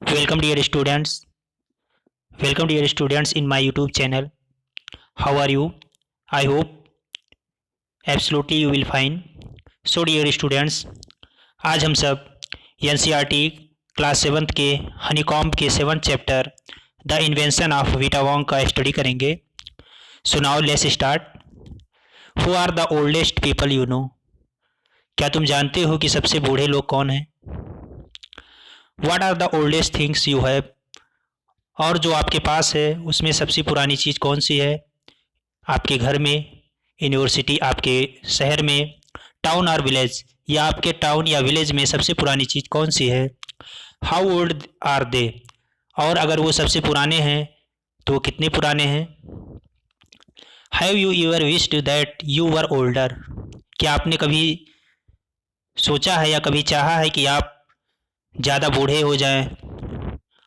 Welcome dear students. Welcome dear students in my YouTube channel. How are you? I hope absolutely you will fine. So dear students, आज हम सब NCERT class 7th के Honeycomb के 7th chapter the invention of vita Wonka का study करेंगे. So now let's start. Who are the oldest people you know? क्या तुम जानते हो कि सबसे बूढ़े लोग कौन हैं? What are the oldest things you have? और जो आपके पास है उसमें सबसे पुरानी चीज़ कौन सी है? आपके घर में, यूनिवर्सिटी, आपके शहर में, टाउन और विलेज, या आपके टाउन या विलेज में सबसे पुरानी चीज़ कौन सी है? How old are they? और अगर वो सबसे पुराने हैं तो वो कितने पुराने हैं? Have you ever wished that you were older? क्या आपने कभी सोचा है या कभी चाहा है कि आप ज़्यादा बूढ़े हो जाएं?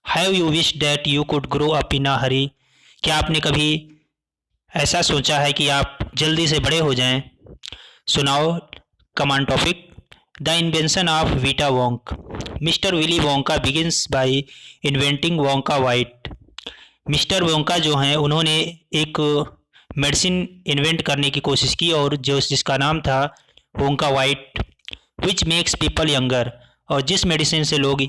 Have you wish that you could grow up in a hurry? क्या आपने कभी ऐसा सोचा है कि आप जल्दी से बड़े हो जाएं? So now come on topic. The invention of Wita Wonk. Mister Willy Wonka begins by inventing Wonka vite. Mister Wonka जो हैं उन्होंने एक मेडिसिन इन्वेंट करने की कोशिश की और जिसका नाम था Wonka vite, which makes people younger, और जिस मेडिसिन से लोग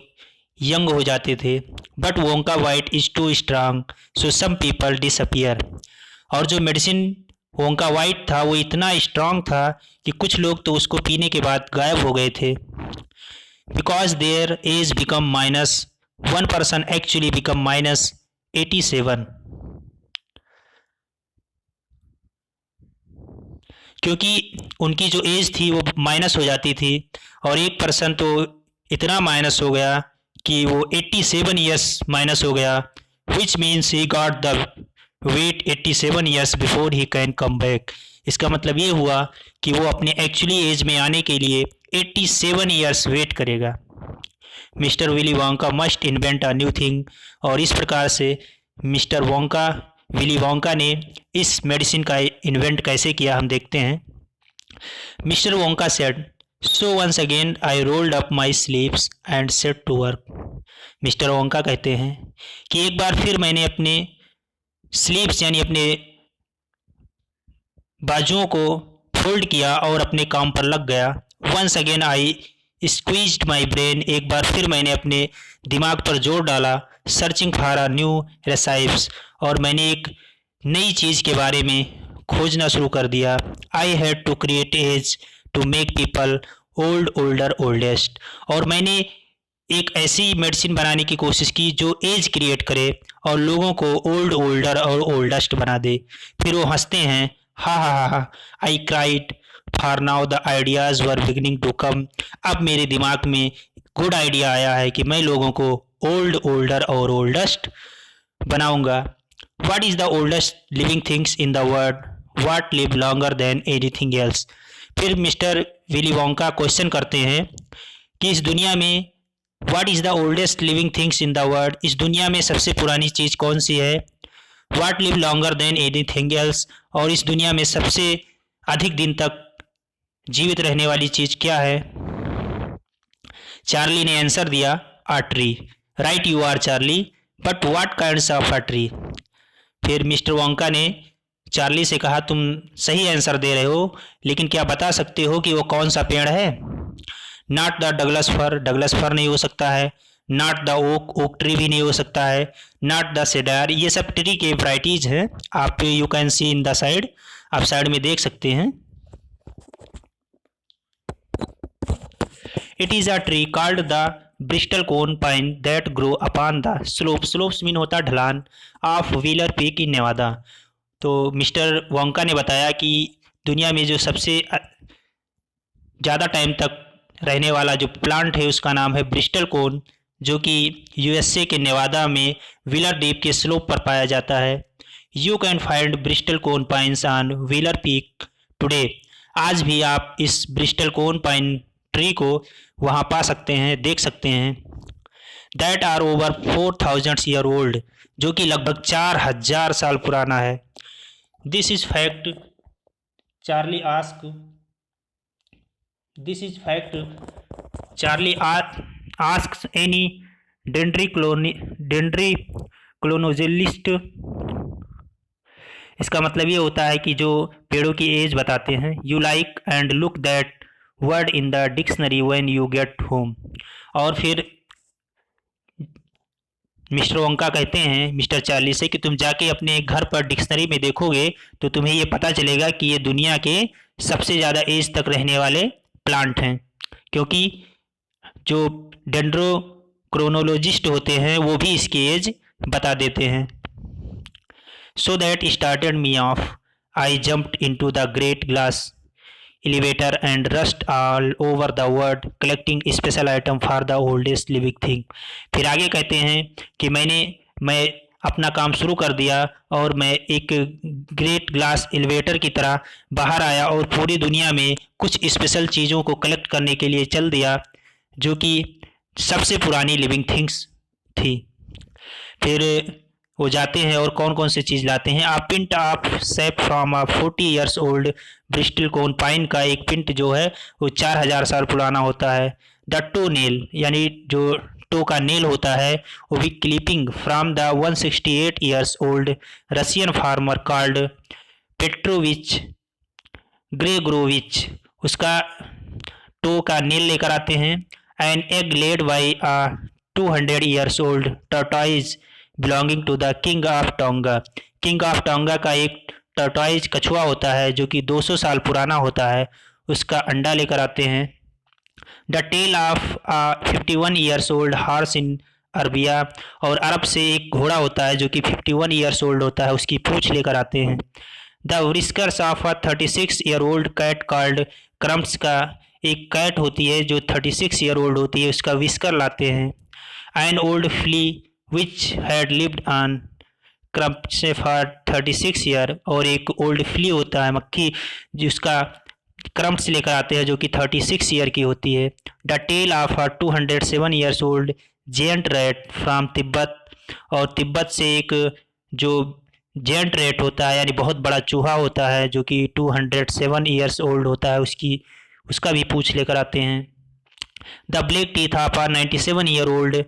यंग हो जाते थे. But Wonka vite is too strong so some people disappear. और जो मेडिसिन वोंका वाइट था वो इतना स्ट्रांग था कि कुछ लोग तो उसको पीने के बाद गायब हो गए थे. Because their age become minus, one person actually become minus 87. क्योंकि उनकी जो एज थी वो माइनस हो जाती थी और एक पर्सन तो इतना माइनस हो गया कि वो 87 ईयर्स माइनस हो गया, which means he got the wait 87 years before he can come back. इसका मतलब ये हुआ कि वो अपने एक्चुअली एज में आने के लिए 87 ईयर्स वेट करेगा. Mister Willy Wonka must invent a new thing. और इस प्रकार से मिस्टर वोंका, विली वोंका ने इस मेडिसिन का इन्वेंट कैसे किया हम देखते हैं. Mister Wonka said, so once again I rolled up my sleeves and set to work. Mister Wonka कहते हैं कि एक बार फिर मैंने अपने स्लीव्स यानी अपने बाजुओं को फोल्ड किया और अपने काम पर लग गया. Once again I squeezed my brain. एक बार फिर मैंने अपने दिमाग पर जोर डाला. Searching for a new recipes. और मैंने एक नई चीज़ के बारे में खोजना शुरू कर दिया. I had to create age to make people old older oldest. और मैंने एक ऐसी मेडिसिन बनाने की कोशिश की जो एज क्रिएट करे और लोगों को ओल्ड ओल्डर और ओल्डेस्ट बना दे. फिर वो हंसते हैं, हा हा हा हा. I cried for now the ideas were beginning to come. अब मेरे दिमाग में गुड आइडिया आया है कि मैं लोगों को ओल्ड ओल्डर और ओल्डेस्ट बनाऊंगा. What is the oldest living things in the world? What live longer than anything else? फिर मिस्टर विली वोंका क्वेश्चन करते हैं कि इस दुनिया में what is the oldest living things in the world, इस दुनिया में सबसे पुरानी चीज़ कौन सी है? What live longer than anything else, और इस दुनिया में सबसे अधिक दिन तक जीवित रहने वाली चीज़ क्या है? चार्ली ने आंसर दिया, a tree. Right you are Charlie, but what kinds of a tree? फिर मिस्टर वोंका ने चार्ली से कहा, तुम सही आंसर दे रहे हो, लेकिन क्या बता सकते हो कि वो कौन सा पेड़ है? Not the Douglas fir, Douglas fir नहीं हो सकता है. Not the oak, oak tree भी नहीं हो सकता है. Not the cedar. ये सब ट्री के वराइटीज हैं. आप you can see in the side, आप साइड में देख सकते हैं. It is a tree called the bristle cone pine that grow upon the slope. Slopes mean होता ढलान of Wheeler peak in Nevada. तो मिस्टर वोंका ने बताया कि दुनिया में जो सबसे ज़्यादा टाइम तक रहने वाला जो प्लांट है उसका नाम है ब्रिस्टल कोन, जो कि यूएसए के नेवादा में व्हीलर द्वीप के स्लोप पर पाया जाता है. You can find Bristol cone pines on wheeler peak today. आज भी आप इस ब्रिस्टल कोन पाइन ट्री को वहाँ पा सकते हैं, देख सकते हैं. That are over 4000 year old, जो कि लगभग 4000 साल पुराना है. This is fact Charlie ask, this is fact Charlie asks any dendrochronologist, इसका मतलब ये होता है कि जो पेड़ों की एज बताते हैं। You like and look that word in the dictionary when you get home. और फिर मिस्टर वोंका कहते हैं मिस्टर चार्ली से कि तुम जाके अपने घर पर डिक्शनरी में देखोगे तो तुम्हें ये पता चलेगा कि ये दुनिया के सबसे ज़्यादा एज तक रहने वाले प्लांट हैं, क्योंकि जो डेंड्रोक्रोनोलॉजिस्ट होते हैं वो भी इसकी एज बता देते हैं। So that started me of, I jumped into the great glass elevator and rushed all over the world collecting special item for the oldest living thing। फिर आगे कहते हैं कि मैं अपना काम शुरू कर दिया और मैं एक ग्रेट ग्लास एलिवेटर की तरह बाहर आया और पूरी दुनिया में कुछ स्पेशल चीज़ों को कलेक्ट करने के लिए चल दिया जो कि सबसे पुरानी लिविंग थिंग्स थी। फिर वो जाते हैं और कौन कौन सी चीज़ लाते हैं। A pint of sap from a 40 years old bristle cone, pine का एक पिंट जो है वो 4000 साल पुराना होता है। द टो नेल, यानी जो टो का नेल होता है वो भी clipping from the 168 years old Russian farmer called Petrovich Gregorovich, उसका टो का नेल लेकर आते हैं। An egg laid by a 200 years old tortoise belonging to the king of Tonga, king of Tonga का एक टर्टॉइज कछुआ होता है जो कि 200 साल पुराना होता है, उसका अंडा लेकर आते हैं। The tale of a 51 years old horse in Arabia, और अरब से एक घोड़ा होता है जो कि 51 ईयर्स ओल्ड होता है, उसकी पूंछ लेकर आते हैं। The whiskers of a 36 year old cat called Crumps, का एक कैट होती है जो 36 ईयर ओल्ड होती है, उसका व्हिस्कर लाते हैं। An old flea which had lived on Crumps for 36 year, और एक ओल्ड फ्ली होता है मक्खी जिसका क्रम्प्स लेकर आते हैं जो कि 36 ईयर की होती है। The tale of 207 years old giant rat from Tibet, और तिब्बत से एक जो जेंट रैट होता है यानी बहुत बड़ा चूहा होता है जो कि 207 ईयर्स ओल्ड होता है, उसका भी पूंछ लेकर आते हैं। The black teeth of 97 year old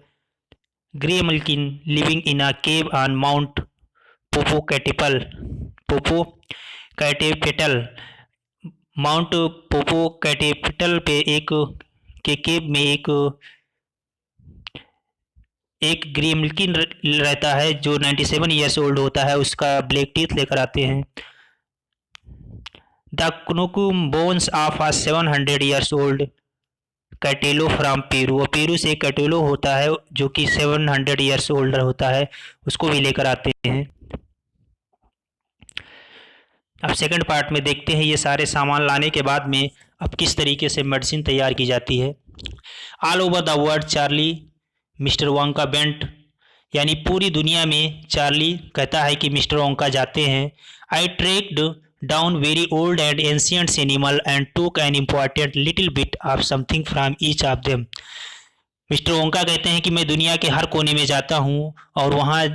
grimalkin living in a cave on mount Popocatepetl, mount Popocatepetl पे एक के केव में एक ग्रेमल्किन रहता है जो 97 ईयर्स ओल्ड होता है, उसका ब्लैक टीथ लेकर आते हैं। द कुनुकुम bones of a 700 years old catalo from Peru, और पेरू से कैटेलो होता है जो कि 700 ईयर्स ओल्ड होता है, उसको भी लेकर आते हैं। अब सेकंड पार्ट में देखते हैं ये सारे सामान लाने के बाद में अब किस तरीके से मेडिसिन तैयार की जाती है। All over the world Charlie mister Wonka bent, यानी पूरी दुनिया में चार्ली कहता है कि मिस्टर वोंका जाते हैं। आई trekked down very old and ancient animal and took an important little bit of something from each of them। Mister Wonka कहते हैं कि मैं दुनिया के हर कोने में जाता हूँ और वहाँ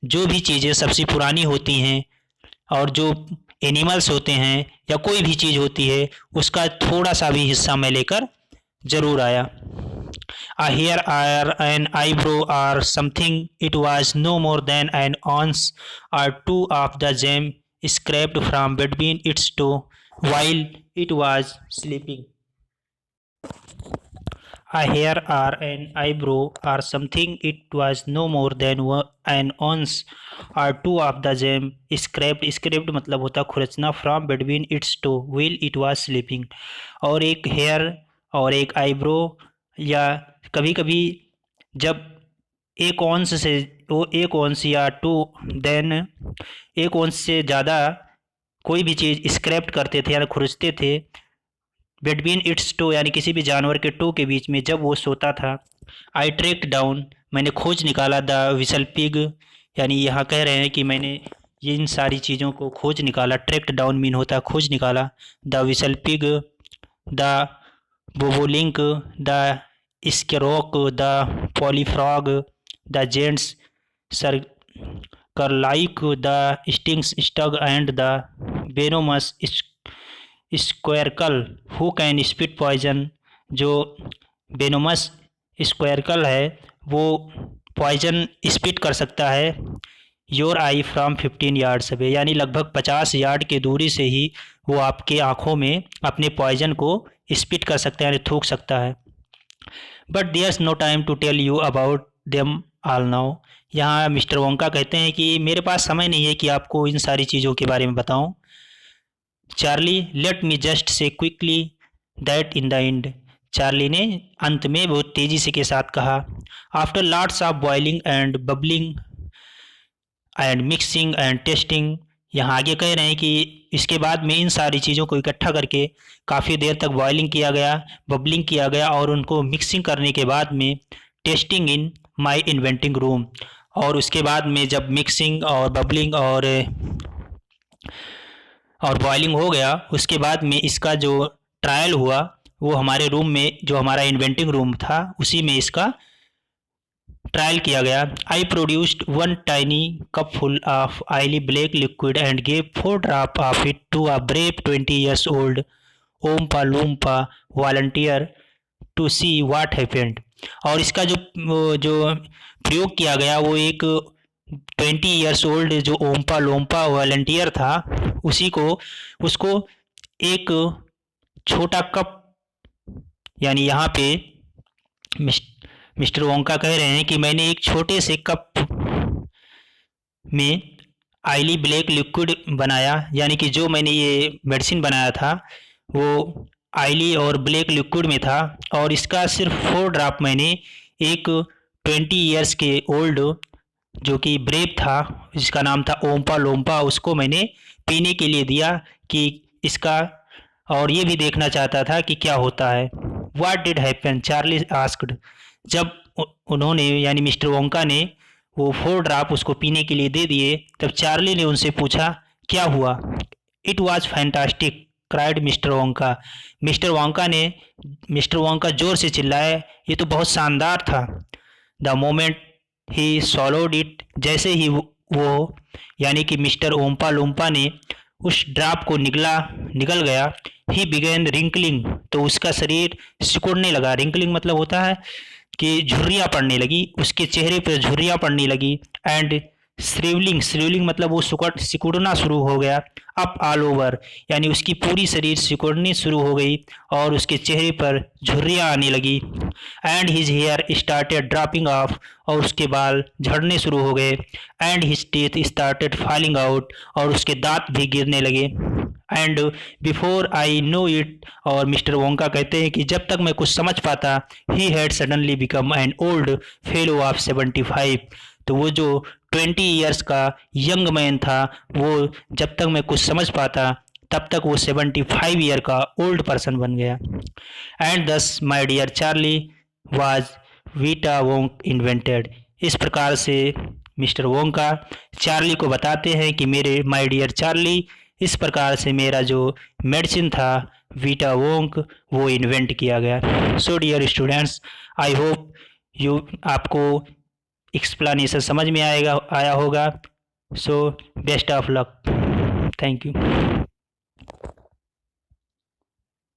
जो भी चीज़ें सबसे पुरानी होती हैं और जो एनिमल्स होते हैं या कोई भी चीज़ होती है उसका थोड़ा सा भी हिस्सा मैं लेकर ज़रूर आया। A hair or an eyebrow or something, it was no more than an ounce or two of the gem scraped from between its toe while it was sleeping। A hair or an eyebrow or something, it was no more than an ounce or two of the gem scraped मतलब होता खुरचना from between its toe while it was sleeping। और एक hair और एक eyebrow, या कभी कभी जब एक औंस से वो एक औंस या एक औंस से ज़्यादा कोई भी चीज़ स्क्रैप करते थे यानी खुरचते थे बिटवीन इट्स टो, यानी किसी भी जानवर के टो के बीच में जब वो सोता था। आई ट्रेक्ड डाउन, मैंने खोज निकाला द विसल पिग, यानी यहाँ कह रहे हैं कि मैंने इन सारी चीज़ों को खोज निकाला। ट्रेक्ड डाउन मीन होता है खोज निकाला। The whistle pig, the bobolink, the skrock, the polyfrog, the giant curlicue, the stinging slug and the venomous squerkle who can spit poison. जो वेनोमस स्क्वेरकल है वो पॉइजन स्पिट कर सकता है your I from 15 yards away, यानी लगभग 50 yard की दूरी से ही वो आपके आँखों में अपने पॉइजन को स्पिट कर सकता है, यानी थूक सकता है। But there's no time to tell you about them all now. यहाँ मिस्टर वोंका कहते हैं कि मेरे पास समय नहीं है कि आपको इन सारी चीज़ों के बारे में बताऊं। Charlie let me just say quickly that in the end, Charlie ने अंत में बहुत तेज़ी से के साथ कहा, after lots of boiling and bubbling and mixing and testing. यहाँ आगे कह रहे हैं कि इसके बाद में इन सारी चीज़ों को इकट्ठा करके काफ़ी देर तक बॉइलिंग किया गया, बबलिंग किया गया और उनको मिक्सिंग करने के बाद में testing in my inventing room, और उसके बाद में जब मिक्सिंग और बबलिंग और बॉइलिंग हो गया, उसके बाद में इसका जो ट्रायल हुआ वो हमारे रूम में, जो हमारा इन्वेंटिंग रूम था उसी में इसका ट्रायल किया गया। I produced one tiny cup full of oily black liquid and gave 4 drop of it to a brave 20 years old Oompa Loompa volunteer to see what happened. और इसका जो प्रयोग किया गया वो एक 20 years ओल्ड जो ओम्पा लोम्पा वॉलंटियर था उसको एक छोटा कप, यानी यहाँ पे मिस्टर वोंका कह रहे हैं कि मैंने एक छोटे से कप में ऑयली ब्लैक लिक्विड बनाया, यानी कि जो मैंने ये मेडिसिन बनाया था वो ऑयली और ब्लैक लिक्विड में था, और इसका सिर्फ 4 ड्रॉप मैंने एक 20 years के ओल्ड जो कि ब्रेव था जिसका नाम था ओम्पा लोम्पा, उसको मैंने पीने के लिए दिया कि इसका, और ये भी देखना चाहता था कि क्या होता है। What did happen, Charlie asked. जब उन्होंने यानी मिस्टर वोंका ने वो 4 ड्रॉप उसको पीने के लिए दे दिए, तब चार्ली ने उनसे पूछा क्या हुआ। It was fantastic cried mister Wonka. Mister Wonka जोर से चिल्लाए, ये तो बहुत शानदार था। The moment he swallowed it, जैसे ही वो यानी कि मिस्टर ओम्पा लोम्पा ने उस ड्रॉप को निगल गया, ही बिगेन रिंकलिंग, तो उसका शरीर सिकुड़ने लगा। रिंकलिंग मतलब होता है कि झुर्रियाँ पड़ने लगी, उसके चेहरे पर झुर्रियाँ पड़ने लगी। एंड श्रिवलिंग मतलब वो सिकुड़ना शुरू हो गया। अप ऑल ओवर, यानी उसकी पूरी शरीर सिकुड़नी शुरू हो गई और उसके चेहरे पर झुर्रियाँ आने लगी। And his hair started dropping off, और उसके बाल झड़ने शुरू हो गए। And his teeth started falling out, और उसके दांत भी गिरने लगे। And before I know it, और मिस्टर वोंका कहते हैं कि जब तक मैं कुछ समझ पाता, he had suddenly become an old fellow of 75। तो वो जो 20 years का यंग मैन था, वो जब तक मैं कुछ समझ पाता तब तक वो 75 year का ओल्ड पर्सन बन गया। And thus my dear Charlie was vita Wonk invented. इस प्रकार से मिस्टर वोंका चार्ली को बताते हैं कि मेरे माय डियर चार्ली, इस प्रकार से मेरा जो मेडिसिन था वीटा वोंक वो इन्वेंट किया गया। So dear students, I hope आपको एक्सप्लेनेशन समझ में आया होगा। So best of luck, thank you.